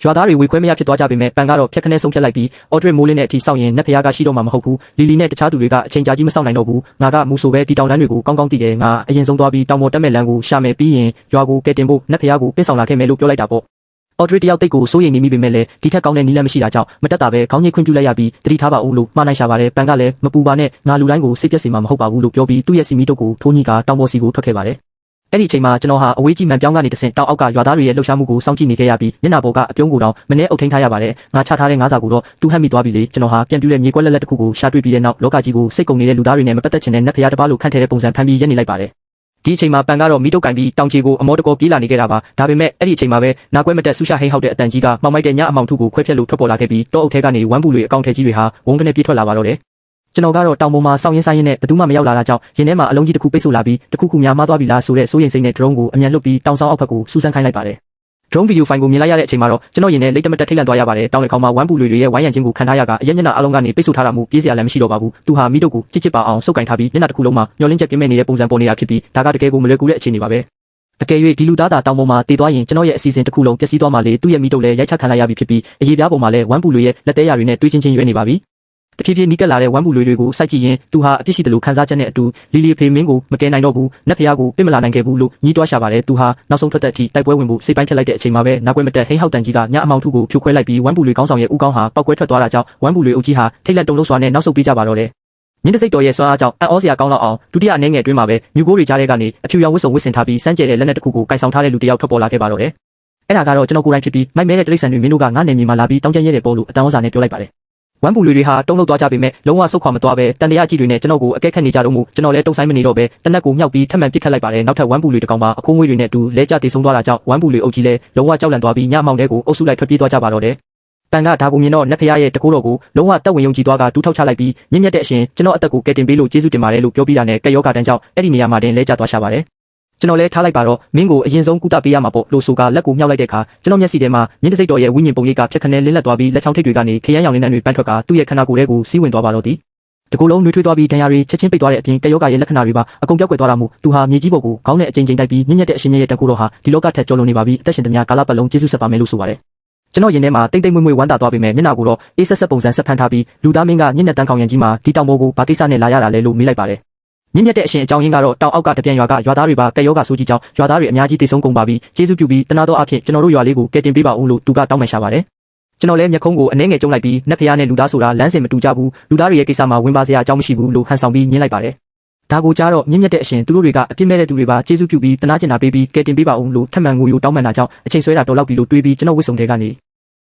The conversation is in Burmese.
ရွာသားတွေဝေခွဲမရဖြစ်သွားကြပေမဲ့ပန်ကတော့ဖြက်ခနဲ့ဆုံးဖြတ်လိုက်ပြီးအော်ဒရစ်မိုးလင်းတဲ့အထိစောင့်ရင်နတ်ဖျားကရှိတော့မှာမဟုတ်ဘူးလီလီနဲ့တခြားသူတွေကအချိန်ကြာကြီးမစောင့်နိုင်တော့ဘူးငါကမူဆိုပဲဒီတောင်တန်းတွေကိုကောင်းကောင်းသိတယ်ငါအရင်ဆုံးသွားပြီးတောင်ပေါ်တက်မဲ့လမ်းကိုရှာမယ်ပြီးရင်ရွာကိုကဲတင်ဖို့နတ်ဖျားကိုပင့်ဆောင်လာခဲ့မယ်လို့ပြောလိုက်တာပေါ့အော်ဒရစ်တယောက်တိတ်ကိုစိုးရိမ်နေမိပေမဲ့လည်းဒီထက်ကောင်းတဲ့နီးလမ်းမရှိတာကြောင့်မတက်တာပဲခေါင်းညှိခွင့်ပြုလိုက်ရပြီးတတိထားပါဦးလို့မှားနိုင်ရှာပါတယ်ပန်ကလည်းမပူပါနဲ့ငါလူတိုင်းကိုစိတ်ပြက်စေမှာမဟုတ်ပါဘူးလို့ပြောပြီးသူ့ရဲ့စီမီတုတ်ကိုထိုးကြီးကတောင်ပေါ်စီကိုထွက်ခဲ့ပါတယ်အဲ့ဒီအချိန်မှာကျွန်တော်ဟာအဝေးကြီးမှန်ပြောင်းကနေတဆင့်တောင်အောက်ကရွာသားတွေရဲ့လှုပ်ရှားမှုကိုစောင့်ကြည့်နေခဲ့ရပြီးမျက်နှာပေါ်ကအပြုံးကိုတောင်မနှဲအုပ်ထိန်းထားရပါတယ်ငါချထားတဲ့ငါးစာကိုတော့သူ့ဟပ်မိသွားပြီလေကျွန်တော်ဟာပြန်ပြူတဲ့မြေကွက်လက်လက်တစ်ခုကိုရှာတွေ့ပြီးတဲ့နောက်လောကကြီးကိုစိတ်ကုန်နေတဲ့လူသားတွေနဲ့မပတ်သက်ချင်တဲ့နတ်ဖျားတစ်ပါးလိုခန့်ထည့်တဲ့ပုံစံဖန်ပြီးရက်နေလိုက်ပါတယ်ဒီအချိန်မှာပန်ကတော့မီးတုတ်ကင်ပြီးတောင်ချီကိုအမောတကောပြေးလာနေခဲ့တာပါဒါပေမဲ့အဲ့ဒီအချိန်မှာပဲနာကွဲမတက်ဆူရှာဟိဟောက်တဲ့အတန်ကြီးကမှောင်မိုက်တဲ့ညအမောင်ထုကိုခွဲဖြက်လို့ထွက်ပေါ်လာခဲ့ပြီးတောအုပ်ထဲကနေဝမ်းပူတွေအကောင့်ထဲကြီးတွေဟာဝုန်းကနေပြေးထွက်လာပါတော့တယ်ကျွန်တော်ကတော့တောင်ပေါ်မှာစောင်းရင်းဆိုင်ရင်းနဲ့ဘယ်သူမှမရောက်လာတာကြောင့်ရင်ထဲမှာအလုံးကြီးတစ်ခုပိတ်ဆို့လာပြီးတစ်ခုခုများမှားသွားပြီလားဆိုတဲ့စိုးရိမ်စိတ်နဲ့ drone ကိုအမြန်လွတ်ပြီးတောင်ဆောင်အောက်ဘက်ကိုစူးစမ်းခိုင်းလိုက်ပါတယ် drone video file ကိုမြင်လိုက်ရတဲ့အချိန်မှာတော့ကျွန်တော်ရင်ထဲလိတ်တမတက်ထိတ်လန့်သွားရပါတယ်တောင်လေခေါင်းမှာဝမ်းပူတွေရဲ့ဝိုင်းရံခြင်းကိုခံထားရကအရင်မျက်နှာအလုံးကနေပိတ်ဆို့ထားတာမှုပြေးစရာလည်းမရှိတော့ပါဘူးသူဟာမိတုတ်ကိုချစ်ပါအောင်စုပ်ကင်ထားပြီးမျက်နှာတစ်ခုလုံးမှာမျောလင်းချက်ပြင်းမဲ့နေတဲ့ပုံစံပေါ်နေတာဖြစ်ပြီးဒါကတကယ်ကိုမလွယ်ကူတဲ့အခြေအနေပါပဲအကယ်၍ဒီလူသားသာတောင်ပေါ်မှာတည်သွားရင်ကျွန်တော်ရဲ့အစီအစဉ်တစ်ခုလုံးပျက်စီးသွားမှလေသူ့ရဲ့မိတုတ်လည်းရိုက်ချခံလိုက်ရပြီဖြစ်ပြီးအရေးပြားပေါ်မှာလည်းဝမ်းပူတွေရဲ့လက်သေးရတွေနဲ့တွေးချင်းချင်းရွေးနေပါပြီတဖြည်းဖြည်းနီးကပ်လာတဲ့ဝမ်းပူတွေကိုစိုက်ကြည့်ရင်သူဟာအပြစ်ရှိတယ်လို့ခံစားချက်နဲ့အတူလီလီဖေမင်းကိုမကယ်နိုင်တော့ဘူးနတ်ဖျားကိုပြစ်မလာနိုင်ခဲ့ဘူးလို့ညှိတွားရှာပါတယ်သူဟာနောက်ဆုံးထွက်တဲ့အထိတိုက်ပွဲဝင်ဖို့စိတ်ပိုင်းဖြတ်လိုက်တဲ့အချိန်မှာပဲနောက်ွယ်မတက်ဟိဟောက်တန်ကြီးကညအမောင်ထုကိုဖြိုခွဲလိုက်ပြီးဝမ်းပူတွေကောင်းဆောင်ရဲ့ဥကောင်းဟာပောက်ကွဲထွက်သွားတာကြောင့်ဝမ်းပူတွေအုပ်ကြီးဟာထိတ်လက်တုန်လှုပ်စွာနဲ့နောက်ဆုတ်ပြေးကြပါတော့တယ်မြင်းတစိတ်တော်ရဲ့စွမ်းအားကြောင့်အံ့ဩစရာကောင်းတော့အောင်ဒုတိယအနေငယ်အတွင်းမှာပဲမြူကိုတွေကြားထဲကနေအဖြူရောင်ဝတ်စုံဝတ်ဆင်ထားပြီးစမ်းကြဲတဲ့လက်နက်တစ်ခုကိုကင်ဆောင်ထားတဲ့လူတစ်ယောက်ထွက်ပေါ်လာခဲ့ပါတော့တယ်အဲ့ဒါကတော့ကျွန်တော်ကိုယ်တိုင်ဖြစ်ပြီးမိုက်မဲတဲ့တိရစ္ဆာန်တွေမင်းတို့ကငါ့နေမြေမှာလာပြီးတောင်းကျမ်းရဲတဲ့ပေါ်လို့အတန်းဩဇာနဲ့ပြောလိုက်ပါတယ်ဝမ်းပူတွေဟာတုံ့လှုပ်သွားကြပေမဲ့လုံးဝဆုတ်ခွာမသွားပဲတန်တရားကြီးတွေနဲ့ကျွန်တော်ကိုအကဲခတ်နေကြတော့မှကျွန်တော်လည်းတုံဆိုင်မနေတော့ပဲတနက်ကိုမြောက်ပြီးထပ်မံပစ်ခတ်လိုက်ပါတယ်နောက်ထပ်ဝမ်းပူတွေတကောင်မှာအခိုးငွေတွေနဲ့အတူလဲကျတည်ဆုံးသွားတာကြောင့်ဝမ်းပူတွေအုပ်ကြီးလဲလုံးဝကြောက်လန့်သွားပြီးညမောင်တဲကိုအုပ်စုလိုက်ထွက်ပြေးသွားကြပါတော့တယ်ပန်ကဒါကိုမြင်တော့နတ်ဖျားရဲ့တကိုးတော်ကိုလုံးဝတက်ဝင်ယုံကြည်သွားကတူးထောက်ချလိုက်ပြီးမြင့်မြတ်တဲ့အရှင်ကျွန်တော်အသက်ကိုကယ်တင်ပေးလို့ကျေးဇူးတင်ပါတယ်လို့ပြောပြီးတာနဲ့ကက်ယောဂတန်းကြောင့်အဲ့ဒီနေရာမှာတင်လဲကျသွားရှာပါတယ်ကျွန်တော်လဲထားလိုက်ပါတော့မင်းကိုအရင်ဆုံးကုသပေးရမှာပေါ့လို့ဆိုကလက်ကိုမြှောက်လိုက်တဲ့အခါကျွန်တော်မျက်စိထဲမှာမြင်းတစိတ်တော်ရဲ့ဝိညာဉ်ပုံရိပ်ကဖြက်ခနဲလင်းလက်သွားပြီးလက်ချောင်းထိပ်တွေကနေခရမ်းရောင်လေးနဲ့တွေပန်းထွက်ကသူ့ရဲ့ခန္ဓာကိုယ်ထဲကိုစီးဝင်သွားပါတော့သည်တကူလုံးနှွေးထွေးသွားပြီးဒဏ်ရာတွေချက်ချင်းပိတ်သွားတဲ့အပြင်ကက်ယောဂရဲ့လက္ခဏာတွေပါအကုန်ပြောက်ကွယ်သွားတာမို့သူဟာမြေကြီးပေါ်ကိုခေါင်းနဲ့အကျဉ်းတိုက်ပြီးမြင့်မြတ်တဲ့အရှင်ရဲ့တကူတော်ဟာဒီလောကထက်ကျော်လွန်နေပါပြီအသက်ရှင်သမျှကာလပတ်လုံးကျေးဇူးဆက်ပါမယ်လို့ဆိုပါတယ်ကျွန်တော်ရင်ထဲမှာတိတ်တိတ်မွေ့မွေ့ဝမ်းသာသွားပေမဲ့မျက်နှာကိုတော့အေးဆက်ဆက်ပုံစံဆက်ဖန်ထားပြီးလူသားမင်းကညဉ့်နဲ့တန်းခေါင်ရံကြီးမှာဒီတောင်ပေါ်ကိုဘာကိစ္စနဲ့လာရတာလဲလို့မေးလိုက်ပါတယ်မြင့်မြတ်တဲ့အရှင်အကြောင်းရင်းကတော့တောင်အောက်ကတပြန်ရွာကရွာသားတွေပါကက်ယောဂဆိုးကြီးကြောင့်ရွာသားတွေအများကြီးတိတ်ဆုံးကုန်ပါပြီးကျေးဇူးပြုပြီးတနာတော်အဖြစ်ကျွန်တော်တို့ရွာလေးကိုကယ်တင်ပေးပါဦးလို့သူကတောင်းပန်ရှာပါတယ်ကျွန်တော်လည်းမျက်ခုံးကိုအနှဲငယ်ကျုံလိုက်ပြီးနတ်ဖျားနဲ့လူသားဆိုတာလမ်းစဉ်မတူကြဘူးလူသားတွေရဲ့ကိစ္စမှာဝင်ပါစရာအကြောင်းမရှိဘူးလို့ဟန်ဆောင်ပြီးညင်းလိုက်ပါတယ်ဒါကိုကြားတော့မြင့်မြတ်တဲ့အရှင်သူတို့တွေကအပြစ်မဲ့တဲ့သူတွေပါကျေးဇူးပြုပြီးတနာကျင်တာပေးပြီးကယ်တင်ပေးပါဦးလို့ထပ်မံငိုယိုတောင်းပန်တာကြောင့်အချိန်ဆွဲတာတော်လောက်ပြီလို့တွေးပြီးကျွန်တော်ဝစ်စုံထဲကနေ